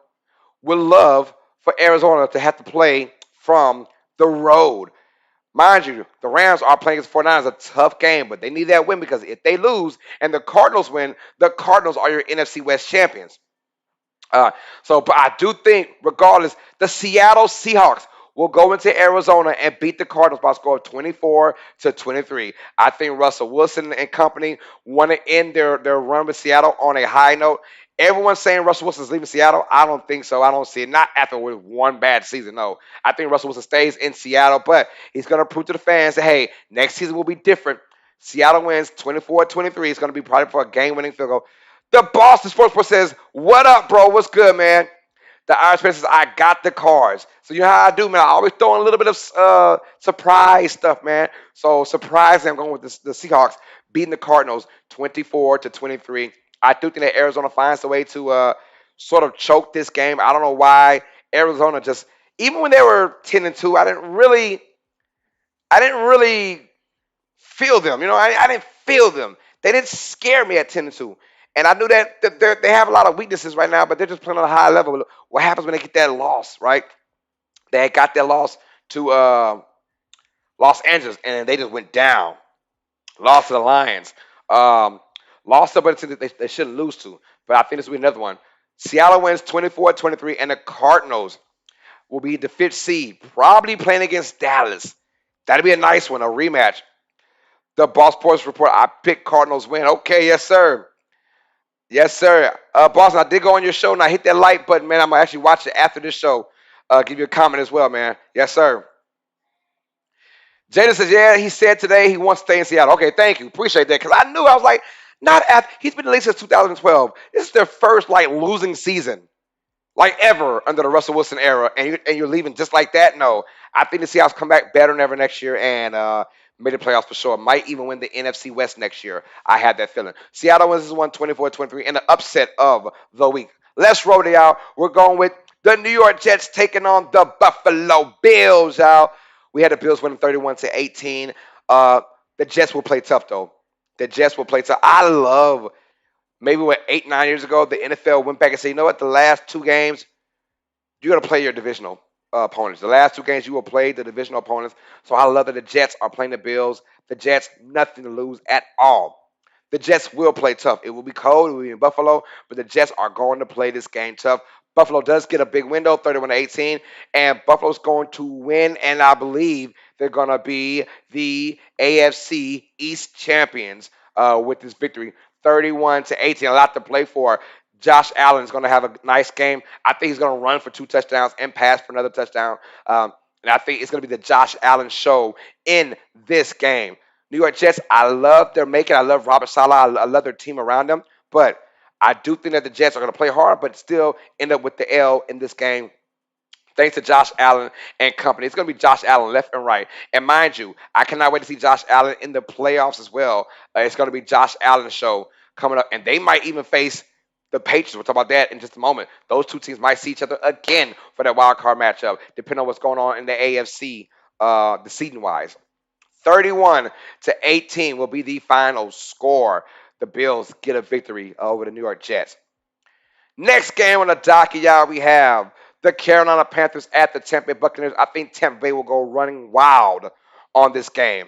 would love for Arizona to have to play from the road. Mind you, the Rams are playing against the 49ers, a tough game, but they need that win because if they lose and the Cardinals win, the Cardinals are your NFC West champions. But I do think, regardless, the Seattle Seahawks will go into Arizona and beat the Cardinals by a score of 24-23. I think Russell Wilson and company want to end their run with Seattle on a high note. Everyone's saying Russell Wilson's leaving Seattle. I don't think so. I don't see it. Not after one bad season. No, I think Russell Wilson stays in Seattle, but he's going to prove to the fans that, hey, next season will be different. Seattle wins 24-23. It's going to be probably for a game-winning field goal. The Boston Sports Report says, what up, bro? What's good, man? The Irish fan says, I got the cards. So you know how I do, man. I always throw in a little bit of surprise stuff, man. So surprising, I'm going with the Seahawks beating the Cardinals 24-23. I do think that Arizona finds a way to sort of choke this game. I don't know why Arizona just, even when they were 10-2, I didn't really feel them. I didn't feel them. They didn't scare me at 10-2. And I knew that they have a lot of weaknesses right now, but they're just playing on a high level. What happens when they get that loss, right? They got that loss to Los Angeles, and they just went down. Lost to the Lions. Lost to but they shouldn't lose to. But I think this will be another one. Seattle wins 24-23, and the Cardinals will be the 5th seed, probably playing against Dallas. That'd be a nice one, a rematch. The Boss Sports Report, I picked Cardinals win. Okay, yes, sir. Yes, sir. Boston, I did go on your show, and I hit that like button, man. I'm going to actually watch it after this show. Give you a comment as well, man. Yes, sir. Jaden says, yeah, he said today he wants to stay in Seattle. Okay, thank you. Appreciate that. Because I was like, not after. He's been in the league since 2012. This is their first, losing season, ever under the Russell Wilson era. And you're leaving just like that? No. I think the Seahawks come back better than ever next year and made the playoffs for sure. Might even win the NFC West next year. I had that feeling. Seattle wins this one 24-23 in the upset of the week. Let's roll it out. We're going with the New York Jets taking on the Buffalo Bills out. We had the Bills winning 31-18. The Jets will play tough, though. The Jets will play tough. I love, maybe 8, 9 years ago, the NFL went back and said, you know what, the last 2 games, you're going to play your divisional opponents. The last 2 games, you will play the divisional opponents. So I love that the Jets are playing the Bills. The Jets, nothing to lose at all. The Jets will play tough. It will be cold. It will be in Buffalo, but the Jets are going to play this game tough. Buffalo does get a big window, 31-18, and Buffalo's going to win, and I believe they're going to be the AFC East champions with this victory, 31-18. A lot to play for. Josh Allen is going to have a nice game. I think he's going to run for 2 touchdowns and pass for another touchdown. And I think it's going to be the Josh Allen show in this game. New York Jets, I love their making. I love Robert Saleh. I love their team around them. But I do think that the Jets are going to play hard, but still end up with the L in this game. Thanks to Josh Allen and company. It's going to be Josh Allen left and right. And mind you, I cannot wait to see Josh Allen in the playoffs as well. It's going to be Josh Allen's show coming up. And they might even face the Patriots. We'll talk about that in just a moment. Those 2 teams might see each other again for that wild card matchup, depending on what's going on in the AFC the seeding wise. 31-18 will be the final score. The Bills get a victory over the New York Jets. Next game on the docket, y'all, we have the Carolina Panthers at the Tampa Bay Buccaneers. I think Tampa Bay will go running wild on this game.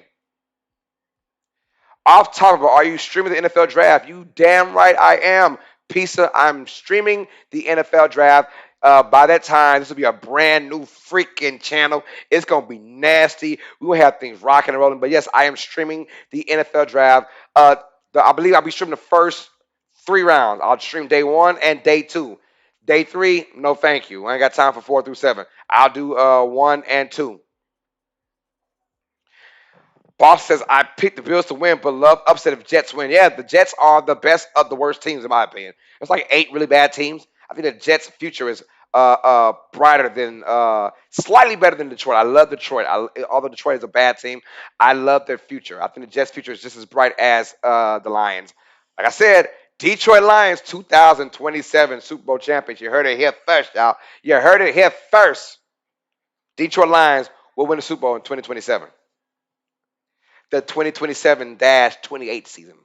Off topic, but are you streaming the NFL draft? You damn right I am. Pizza, I'm streaming the NFL draft. By that time, this will be a brand new freaking channel. It's going to be nasty. We will have things rocking and rolling. But yes, I am streaming the NFL draft. I believe I'll be streaming the first 3 rounds. I'll stream day 1 and day 2. Day 3, no thank you. I ain't got time for 4 through 7. I'll do 1 and 2. Boss says I picked the Bills to win, but love upset if Jets win. Yeah, the Jets are the best of the worst teams in my opinion. It's like 8 really bad teams. I think the Jets' future is brighter than, slightly better than Detroit. I love Detroit. Although Detroit is a bad team, I love their future. I think the Jets' future is just as bright as the Lions. Like I said, Detroit Lions 2027 Super Bowl champions. You heard it here first, y'all. You heard it here first. Detroit Lions will win the Super Bowl in 2027. The 2027-28 season.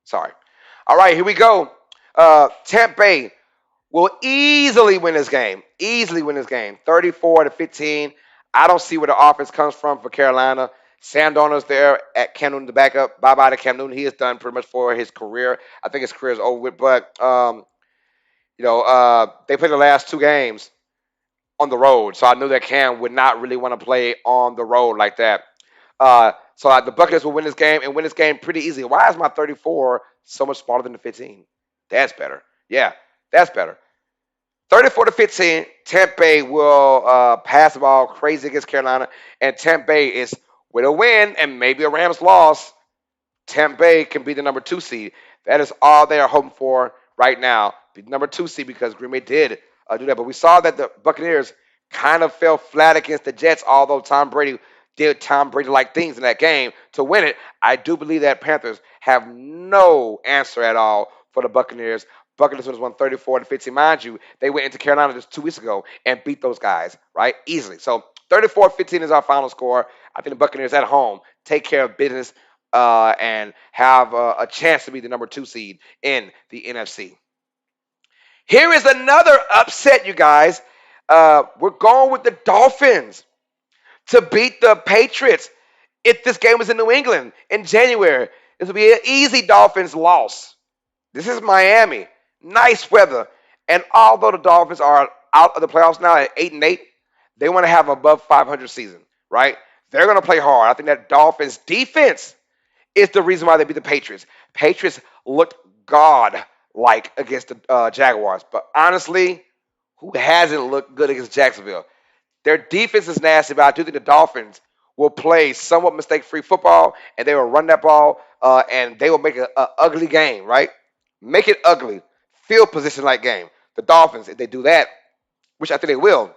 Sorry. All right, here we go. Tampa Bay will easily win this game. Easily win this game. 34-15. I don't see where the offense comes from for Carolina. Sam Darnold's there at Cam Newton, the backup. Bye-bye to Cam Newton. He has done pretty much for his career. I think his career is over with. But, they played the last 2 games on the road. So I knew that Cam would not really want to play on the road like that. So the Buccaneers will win this game and win this game pretty easily. Why is my 34 so much smaller than the 15? That's better. Yeah, that's better. 34-15, Tampa Bay will pass the ball crazy against Carolina, and Tampa Bay is with a win and maybe a Rams loss. Tampa Bay can be the number 2 seed. That is all they are hoping for right now. Be the number 2 seed because Green Bay did do that. But we saw that the Buccaneers kind of fell flat against the Jets, although Tom Brady did Tom Brady-like things in that game to win it. I do believe that Panthers have no answer at all for the Buccaneers. Buccaneers won 34-15. Mind you, they went into Carolina just 2 weeks ago and beat those guys, right? Easily. So 34-15 is our final score. I think the Buccaneers at home take care of business and have a chance to be the number 2 seed in the NFC. Here is another upset, you guys. We're going with the Dolphins to beat the Patriots. If this game was in New England in January, this would be an easy Dolphins loss. This is Miami. Nice weather. And although the Dolphins are out of the playoffs now at 8-8, they want to have above 500 season, right? They're going to play hard. I think that Dolphins defense is the reason why they beat the Patriots. Patriots looked god-like against the Jaguars. But honestly, who hasn't looked good against Jacksonville? Their defense is nasty, but I do think the Dolphins will play somewhat mistake-free football, and they will run that ball, and they will make an ugly game, right? Make it ugly. Field position-like game. The Dolphins, if they do that, which I think they will,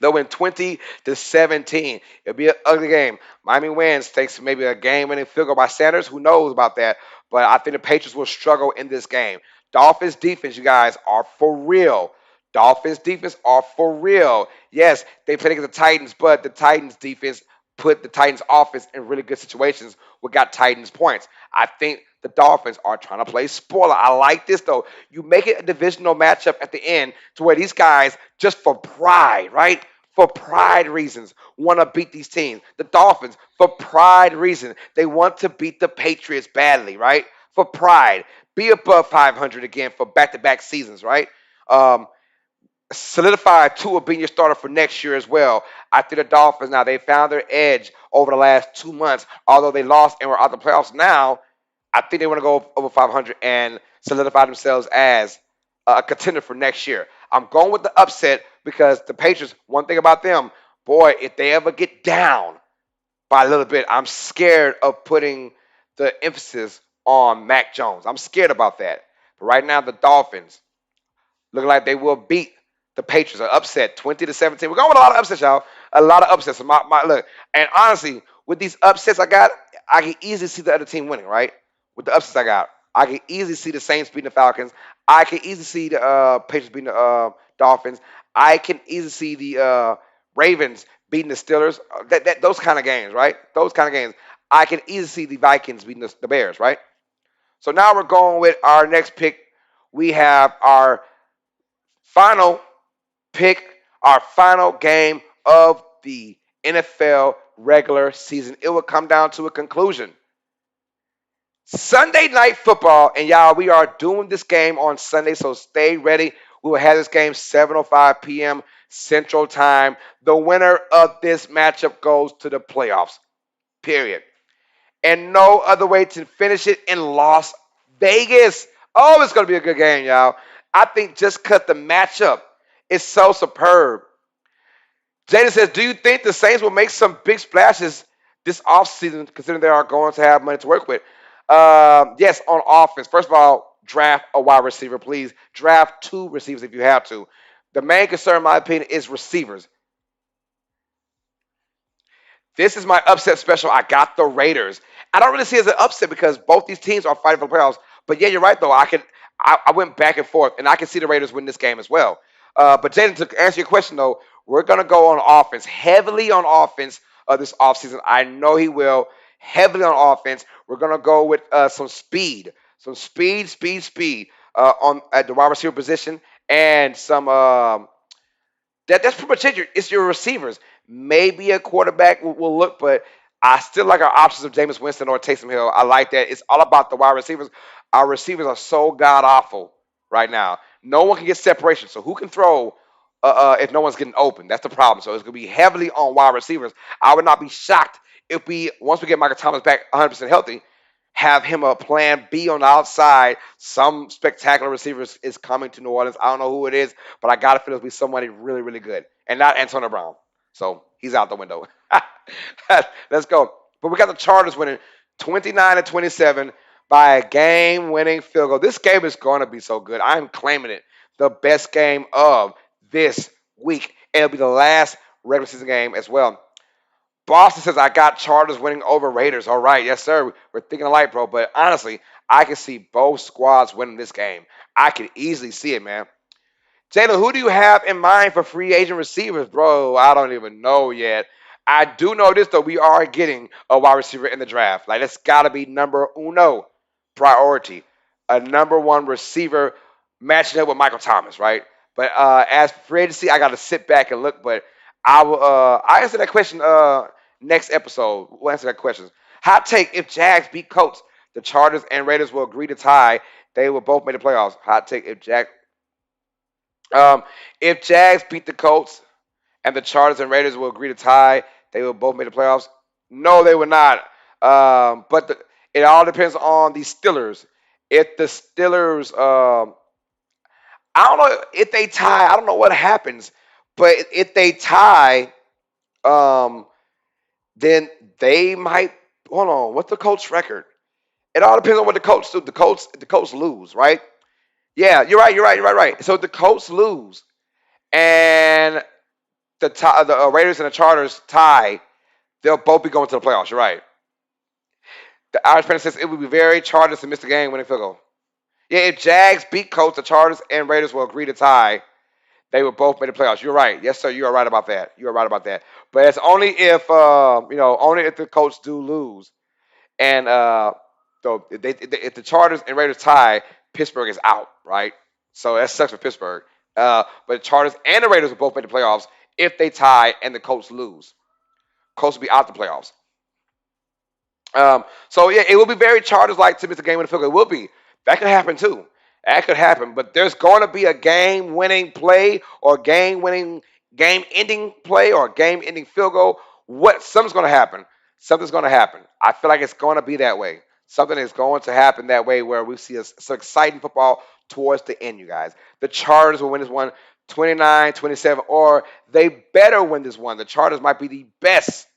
they'll win 20-17. It'll be an ugly game. Miami wins, thanks to maybe a game-winning field goal by Sanders. Who knows about that? But I think the Patriots will struggle in this game. Dolphins defense, you guys, are for real. Dolphins defense are for real. Yes, they played against the Titans, but the Titans defense put the Titans offense in really good situations what got Titans points. I think the Dolphins are trying to play spoiler. I like this though. You make it a divisional matchup at the end to where these guys, just for pride, right? For pride reasons, want to beat these teams. The Dolphins, for pride reasons, they want to beat the Patriots badly, right? For pride. Be above 500 again for back-to-back seasons, right? Solidify Tua being your starter for next year as well. I think the Dolphins now, they found their edge over the last 2 months. Although they lost and were out of the playoffs now, I think they want to go over 500 and solidify themselves as a contender for next year. I'm going with the upset because the Patriots, one thing about them, boy, if they ever get down by a little bit, I'm scared of putting the emphasis on Mac Jones. I'm scared about that. But right now, the Dolphins look like they will beat the Patriots. Are upset 20-17. We're going with a lot of upsets, y'all. A lot of upsets. Look, and honestly, with these upsets I got, I can easily see the other team winning, right? With the upsets I got, I can easily see the Saints beating the Falcons. I can easily see the Patriots beating the Dolphins. I can easily see the Ravens beating the Steelers. Those kind of games, right? Those kind of games. I can easily see the Vikings beating the Bears, right? So now we're going with our next pick. We have our final pick, our final game of the NFL regular season. It will come down to a conclusion. Sunday night football, and y'all, we are doing this game on Sunday, so stay ready. We will have this game 7:05 p.m. Central Time. The winner of this matchup goes to the playoffs. Period. And no other way to finish it in Las Vegas. Oh, it's going to be a good game, y'all. I think just because the matchup is so superb. Jada says, do you think the Saints will make some big splashes this offseason, considering they are going to have money to work with? Yes, on offense. First of all, draft a wide receiver, please. Draft two receivers if you have to. The main concern, in my opinion, is receivers. This is my upset special. I got the Raiders. I don't really see it as an upset because both these teams are fighting for the playoffs. But yeah, you're right though. I went back and forth, and I can see the Raiders win this game as well. But Jaden, to answer your question though, we're gonna go on offense, heavily on offense this offseason. I know he will. Heavily on offense. We're gonna go with some speed on at the wide receiver position, and some that's pretty much it. It's your receivers. Maybe a quarterback will look, but I still like our options of Jameis Winston or Taysom Hill. I like that. It's all about the wide receivers. Our receivers are so god awful right now. No one can get separation. So who can throw if no one's getting open? That's the problem. So it's going to be heavily on wide receivers. I would not be shocked if once we get Michael Thomas back 100% healthy, have him a plan B on the outside. Some spectacular receivers is coming to New Orleans. I don't know who it is, but I got to feel it'll be somebody really, really good. And not Antonio Brown. So he's out the window. Let's go. But we got the Chargers winning 29-27 by a game-winning field goal. This game is going to be so good. I'm claiming it the best game of this week. It'll be the last regular season game as well. Boston says, I got Chargers winning over Raiders. All right, yes, sir. We're thinking alike, bro. But honestly, I can see both squads winning this game. I can easily see it, man. Jalen, who do you have in mind for free agent receivers? Bro, I don't even know yet. I do know this, though. We are getting a wide receiver in the draft. Like, that's got to be number uno priority. A number one receiver matching up with Michael Thomas, right? But as for free agency, I got to sit back and look. But I answer that question next episode. We'll answer that question. Hot take, if Jags beat Colts, the Chargers and Raiders will agree to tie. They will both make the playoffs. Hot take, if Jags beat the Colts and the Chargers and Raiders will agree to tie, they will both make the playoffs. No, they will not. It all depends on the Steelers. If the Steelers, I don't know if they tie. I don't know what happens, but if they tie, um, then they might. Hold on, what's the Colts' record? It all depends on what the Colts do. The Colts lose, right? Yeah, you're right. So the Colts lose, and the Raiders and the Chargers tie. They'll both be going to the playoffs. You're right. The Irish fan says it would be very Chargers to miss the game winning field goal. Yeah, if Jags beat Colts, the Chargers and Raiders will agree to tie. They will both make the playoffs. You're right. Yes, sir. You are right about that. You are right about that. But it's only if only if the Colts do lose, and so if the Chargers and Raiders tie, Pittsburgh is out, right? So that sucks for Pittsburgh. But the Chargers and the Raiders will both make the playoffs if they tie and the Colts lose. Colts will be out the playoffs. So yeah, it will be very Chargers like to miss the game in the field goal. It will be. That could happen too. That could happen. But there's going to be a game-winning play or game-ending play or game-ending field goal. Something's going to happen. Something's going to happen. I feel like it's going to be that way. Something is going to happen that way where we see some exciting football towards the end, you guys. The Chargers will win this one 29-27, or they better win this one. The Chargers might be the best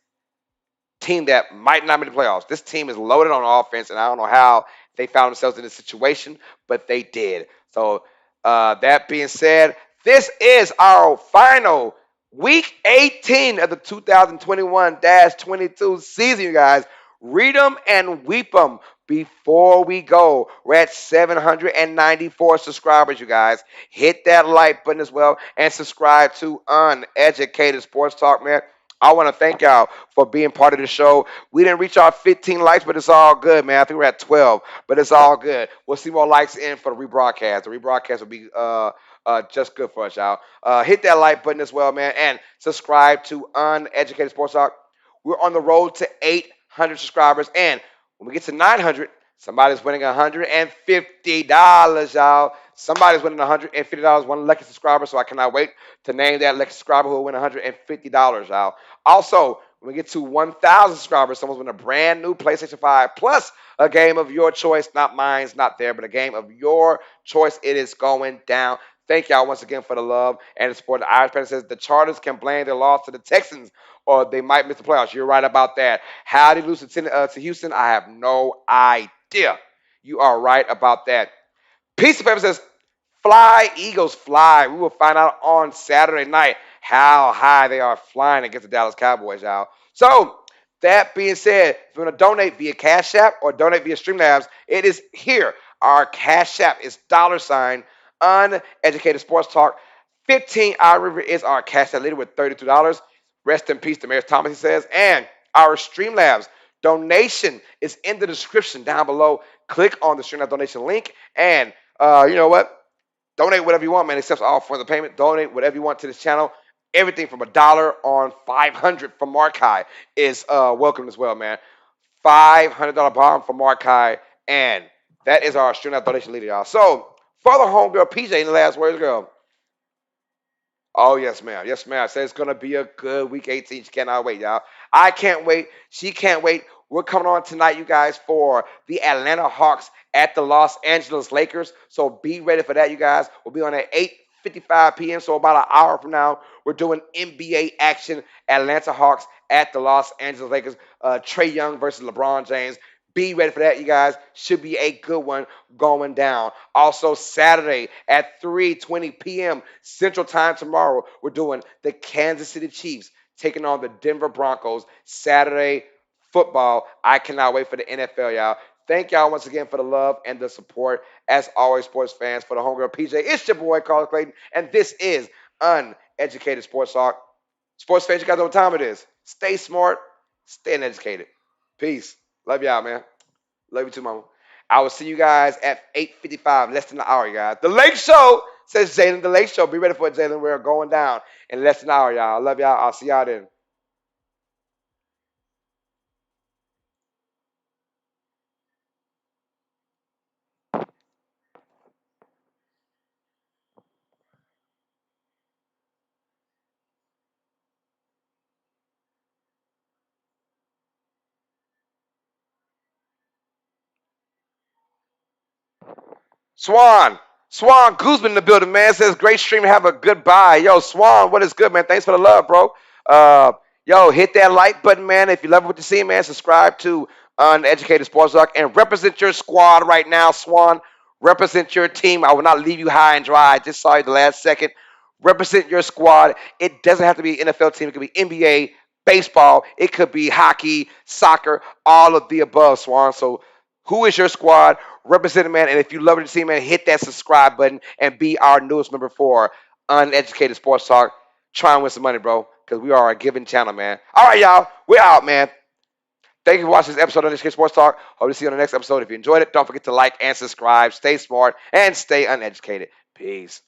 team that might not make the playoffs. This team is loaded on offense, and I don't know how they found themselves in this situation, but they did. So that being said, this is our final week 18 of the 2021-22 season, you guys. Read them and weep them before we go. We're at 794 subscribers, you guys. Hit that like button as well and subscribe to Uneducated Sports Talk, man. I want to thank y'all for being part of the show. We didn't reach our 15 likes, but it's all good, man. I think we're at 12, but it's all good. We'll see more likes in for the rebroadcast. The rebroadcast will be just good for us, y'all. Hit that like button as well, man, and subscribe to Uneducated Sports Talk. We're on the road to 800 subscribers, and when we get to 900, somebody's winning $150, y'all. Somebody's winning $150, one lucky subscriber, so I cannot wait to name that lucky subscriber who will win $150, y'all. Also, when we get to 1,000 subscribers, someone's winning a brand new PlayStation 5 plus a game of your choice, not mine's, not there, but a game of your choice. It is going down. Thank y'all once again for the love and the support. The Irish Panther says the Chargers can blame their loss to the Texans or they might miss the playoffs. You're right about that. How did they lose to Houston? I have no idea. You are right about that. Piece of paper says, fly, Eagles, fly. We will find out on Saturday night how high they are flying against the Dallas Cowboys, y'all. So, that being said, if you want to donate via Cash App or donate via Streamlabs, it is here. Our Cash App is $ Uneducated Sports Talk. 15 Hour River is our Cash App leader with $32. Rest in peace, Damaris Thomas, he says. And our Streamlabs donation is in the description down below. Click on the Streamlabs donation link. And you know what? Donate whatever you want, man. Accepts all forms of payment. Donate whatever you want to this channel. Everything from $1 on 500 from Markai is welcome as well, man. $500 bomb from Markai. And that is our Streamlabs donation leader, y'all. So, for the homegirl, PJ, in the last words, girl. Oh, yes, ma'am. Yes, ma'am. Said it's going to be a good week 18. She cannot wait, y'all. I can't wait. She can't wait. We're coming on tonight, you guys, for the Atlanta Hawks at the Los Angeles Lakers. So be ready for that, you guys. We'll be on at 8:55 p.m., so about an hour from now. We're doing NBA action. Atlanta Hawks at the Los Angeles Lakers. Trae Young versus LeBron James. Be ready for that, you guys. Should be a good one going down. Also, Saturday at 3:20 p.m. Central Time tomorrow, we're doing the Kansas City Chiefs taking on the Denver Broncos. Saturday football. I cannot wait for the NFL, y'all. Thank y'all once again for the love and the support. As always, sports fans, for the homegirl PJ, it's your boy, Carlos Clayton, and this is Uneducated Sports Talk. Sports fans, you guys know what time it is. Stay smart, stay uneducated. Peace. Love y'all, man. Love you too, mama. I will see you guys at 8:55, less than an hour, guys. The Lake Show, says Jalen. The Lake Show. Be ready for it, Jalen. We're going down in less than an hour, y'all. I love y'all. I'll see y'all then. Swan. Swan Guzman in the building, man. Says great stream. Have a good bye. Yo, Swan, what is good, man? Thanks for the love, bro. Yo, hit that like button, man. If you love what you see, man, subscribe to Uneducated Sports Talk and represent your squad right now, Swan. Represent your team. I will not leave you high and dry. I just saw you the last second. Represent your squad. It doesn't have to be an NFL team. It could be NBA, baseball. It could be hockey, soccer, all of the above, Swan. So who is your squad? Represent it, man. And if you love what you see, man, hit that subscribe button and be our newest member for Uneducated Sports Talk. Try and win some money, bro, because we are a giving channel, man. All right, y'all. We're out, man. Thank you for watching this episode of Uneducated Sports Talk. Hope to see you on the next episode. If you enjoyed it, don't forget to like and subscribe. Stay smart and stay uneducated. Peace.